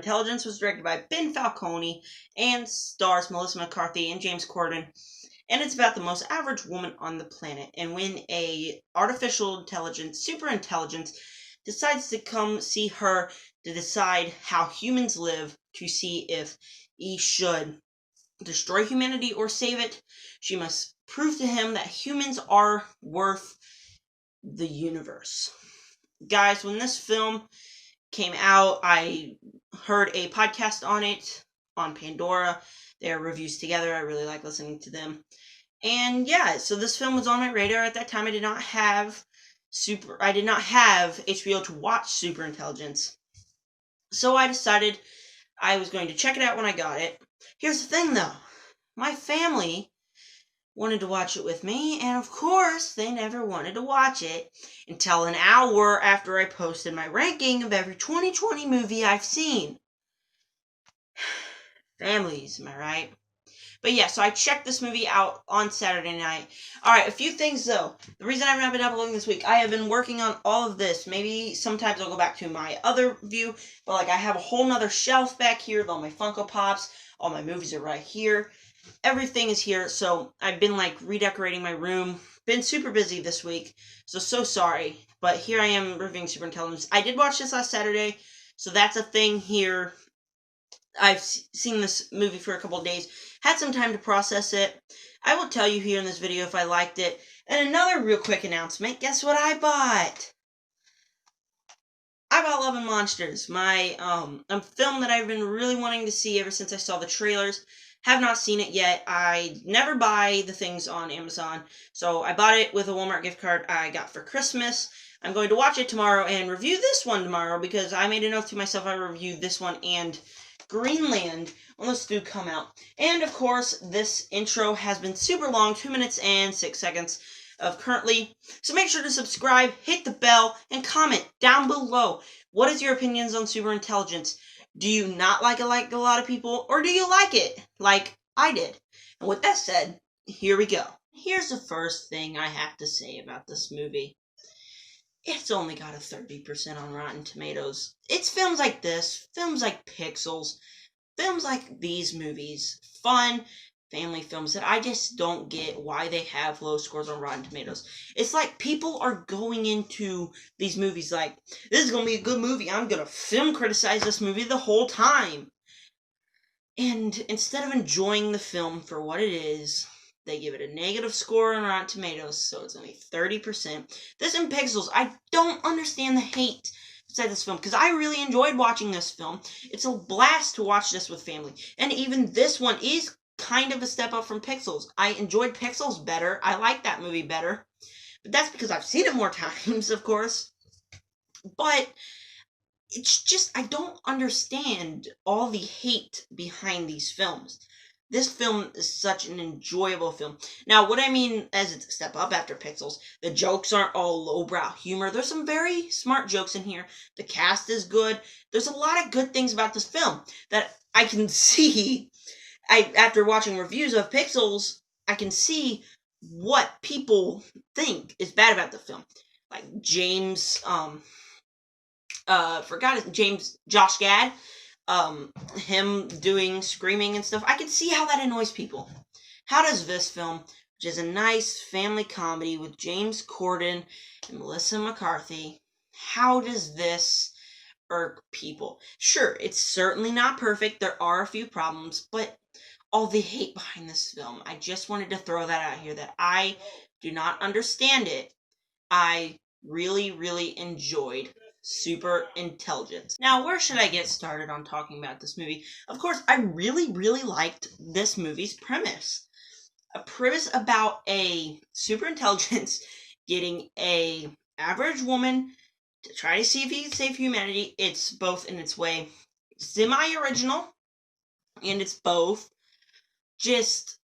Superintelligence was directed by Ben Falcone and stars Melissa McCarthy and James Corden. And it's about the most average woman on the planet. And when a artificial intelligence, superintelligence, decides to come see her to decide how humans live, to see if he should destroy humanity or save it, she must prove to him that humans are worth the universe. Guys, when this film came out, I heard a podcast on it on Pandora. Their reviews together. I really like listening to them. And yeah, so this film was on my radar at that time. I did not have HBO to watch Superintelligence. So I decided I was going to check it out when I got it. Here's the thing though. My family wanted to watch it with me, and of course, they never wanted to watch it until an hour after I posted my ranking of every 2020 movie I've seen. Families, am I right? But yeah, so I checked this movie out on Saturday night. Alright, a few things though. The reason I've not been uploading this week, I have been working on all of this. Maybe sometimes I'll go back to my other view, but like I have a whole nother shelf back here with all my Funko Pops. All my movies are right here. Everything is here, so I've been like redecorating my room. Been super busy this week, so sorry. But here I am reviewing Superintelligence. I did watch this last Saturday, so that's a thing here. I've seen this movie for a couple of days. Had some time to process it. I will tell you here in this video if I liked it. And another real quick announcement. Guess what I bought? I bought Love and Monsters. My a film that I've been really wanting to see ever since I saw the trailers. Have not seen it yet. I never buy the things on Amazon. So I bought it with a Walmart gift card I got for Christmas. I'm going to watch it tomorrow and review this one tomorrow because I made a note to myself I review this one and Greenland when those do come out. And of course, this intro has been super long, 2 minutes and 6 seconds of currently. So make sure to subscribe, hit the bell, and comment down below. What is your opinions on Superintelligence? Do you not like it like a lot of people, or do you like it like I did? And with that said, here we go. Here's the first thing I have to say about this movie. It's only got a 30% on Rotten Tomatoes. It's films like this, films like Pixels, films like these movies, fun family films that I just don't get why they have low scores on Rotten Tomatoes. It's like people are going into these movies like, this is going to be a good movie, I'm going to film criticize this movie the whole time. And instead of enjoying the film for what it is, they give it a negative score on Rotten Tomatoes, so it's only 30%. This and Pixels, I don't understand the hate inside this film, because I really enjoyed watching this film. It's a blast to watch this with family. And even this one is kind of a step up from Pixels. I enjoyed Pixels better. I like that movie better. But that's because I've seen it more times, of course. But it's just, I don't understand all the hate behind these films. This film is such an enjoyable film. Now, what I mean as it's a step up after Pixels, the jokes aren't all lowbrow humor. There's some very smart jokes in here. The cast is good. There's a lot of good things about this film that I can see. After watching reviews of Pixels, I can see what people think is bad about the film. Like James, Josh Gad. Him doing screaming and stuff. I can see how that annoys people. How does this film, which is a nice family comedy with James Corden and Melissa McCarthy, how does this irk people? Sure, it's certainly not perfect. There are a few problems, but all the hate behind this film, I just wanted to throw that out here that I do not understand it. I really, really enjoyed Superintelligence. Now, where should I get started on talking about this movie? Of course, I really, really liked this movie's premise. A premise about a superintelligence getting a average woman to try to see if he can save humanity. It's both in its way semi-original, and it's both just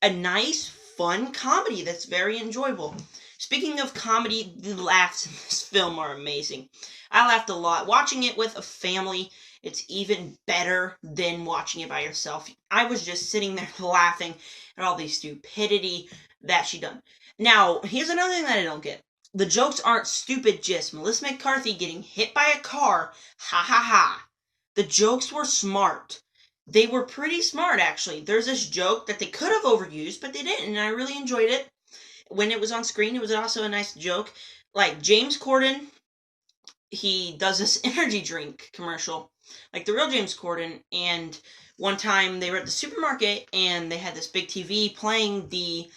a nice, fun comedy that's very enjoyable. Speaking of comedy, the laughs in this film are amazing. I laughed a lot. Watching it with a family, it's even better than watching it by yourself. I was just sitting there laughing at all the stupidity that she done. Now, here's another thing that I don't get. The jokes aren't stupid, just Melissa McCarthy getting hit by a car. Ha ha ha. The jokes were smart. They were pretty smart, actually. There's this joke that they could have overused, but they didn't, and I really enjoyed it. When it was on screen, it was also a nice joke. Like, James Corden, he does this energy drink commercial, like the real James Corden, and one time they were at the supermarket, and they had this big TV playing the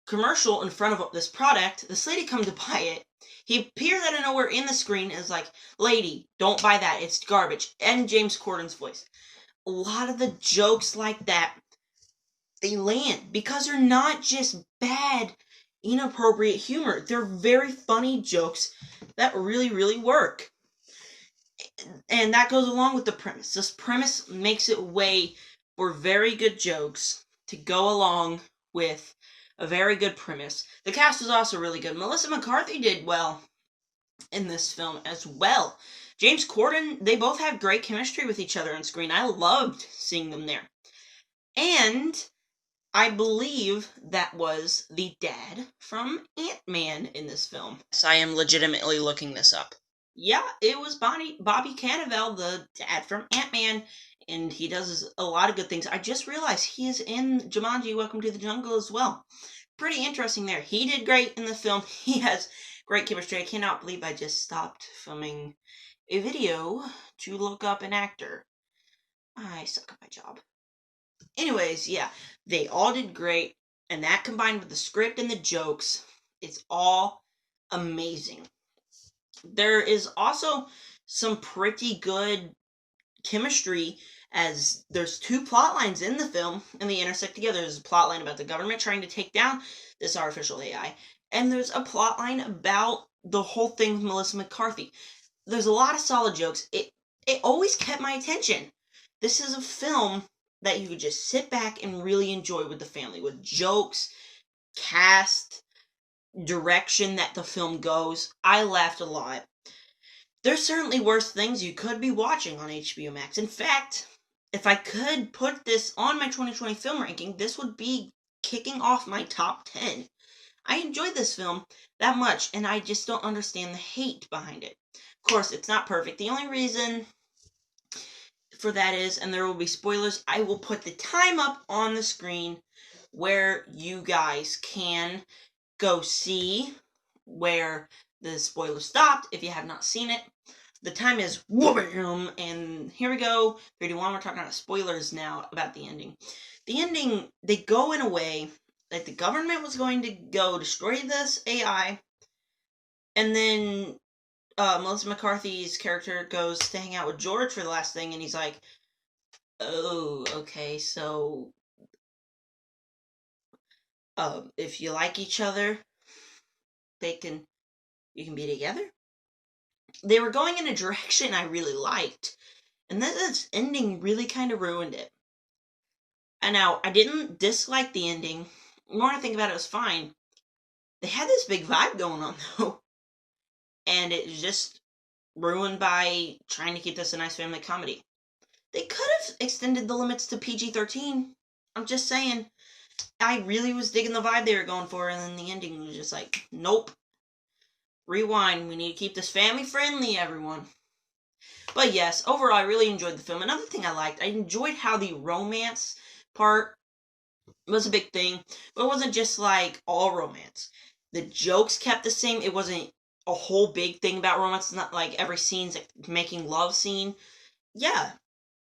commercial in front of this product. This lady come to buy it. He appears out of nowhere in the screen and is like, "Lady, don't buy that. It's garbage." And James Corden's voice. A lot of the jokes like that, they land because they're not just bad, inappropriate humor. They're very funny jokes that really, really work. And that goes along with the premise. This premise makes it way for very good jokes to go along with a very good premise. The cast was also really good. Melissa McCarthy did well in this film as well. James Corden, they both had great chemistry with each other on screen. I loved seeing them there. And I believe that was the dad from Ant-Man in this film. Yes, I am legitimately looking this up. Yeah, it was Bobby Cannavale, the dad from Ant-Man, and he does a lot of good things. I just realized he is in Jumanji: Welcome to the Jungle as well. Pretty interesting there. He did great in the film. He has great chemistry. I cannot believe I just stopped filming a video to look up an actor. I suck at my job. Anyways, yeah, they all did great, and that combined with the script and the jokes, it's all amazing. There is also some pretty good chemistry, as there's two plot lines in the film and they intersect together. There's a plot line about the government trying to take down this artificial AI, and there's a plot line about the whole thing with Melissa McCarthy. There's a lot of solid jokes. It always kept my attention. This is a film that you could just sit back and really enjoy with the family, with jokes, cast, direction that the film goes. I laughed a lot. There's certainly worse things you could be watching on HBO Max. In fact, if I could put this on my 2020 film ranking, this would be kicking off my top 10. I enjoyed this film that much, and I just don't understand the hate behind it. Of course, it's not perfect. The only reason for that is, and there will be spoilers, I will put the time up on the screen where you guys can go see where the spoiler stopped if you have not seen it. The time is whoom, and here we go. 31, we're talking about spoilers now about the ending. The ending, they go in a way that the government was going to go destroy this AI, and then Melissa McCarthy's character goes to hang out with George for the last thing, and he's like, "Oh, okay, so if you like each other, you can be together." They were going in a direction I really liked, and this ending really kind of ruined it. And now, I didn't dislike the ending. The more I think about it, it was fine. They had this big vibe going on, though, and it was just ruined by trying to keep this a nice family comedy. They could have extended the limits to PG-13. I'm just saying. I really was digging the vibe they were going for, and then the ending was just like, nope. Rewind. We need to keep this family friendly, everyone. But yes, overall, I really enjoyed the film. Another thing I liked, I enjoyed how the romance part was a big thing, but it wasn't just like all romance. The jokes kept the same. It wasn't a whole big thing about romance. It's not like every scene's like making love scene. Yeah,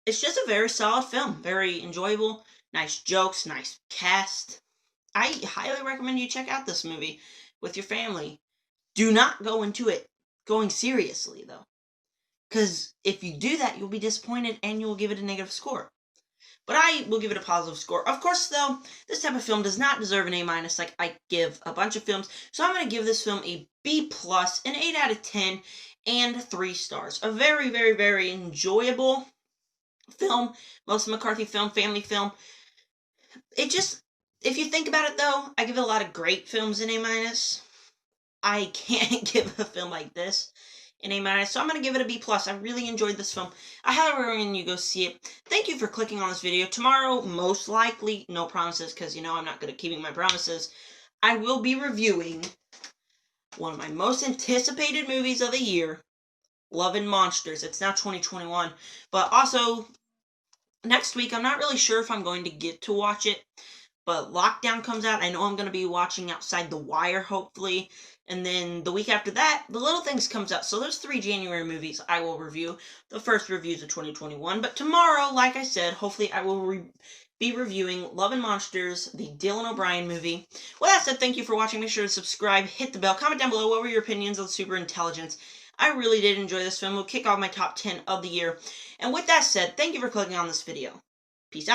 it's just a very solid film. Very enjoyable. Nice jokes, nice cast. I highly recommend you check out this movie with your family. Do not go into it going seriously, though. Because if you do that, you'll be disappointed and you'll give it a negative score. But I will give it a positive score. Of course, though, this type of film does not deserve an A- like I give a bunch of films. So I'm going to give this film a B+, an 8 out of 10, and 3 stars. A very, very, very enjoyable film. Melissa McCarthy film, family film. It just, if you think about it, though, I give it a lot of great films an A-. I can't give a film like this an A-, so I'm going to give it a B+. I really enjoyed this film. I highly recommend you go see it. Thank you for clicking on this video. Tomorrow, most likely, no promises, because you know I'm not good at keeping my promises, I will be reviewing one of my most anticipated movies of the year, Love and Monsters. It's now 2021. But also, next week, I'm not really sure if I'm going to get to watch it. But Lockdown comes out. I know I'm going to be watching Outside the Wire, hopefully. And then the week after that, The Little Things comes out. So those 3 January movies I will review. The first reviews of 2021. But tomorrow, like I said, hopefully I will be reviewing Love and Monsters, the Dylan O'Brien movie. With that said, thank you for watching. Make sure to subscribe, hit the bell, comment down below what were your opinions on Superintelligence. I really did enjoy this film. We'll kick off my top 10 of the year. And with that said, thank you for clicking on this video. Peace out.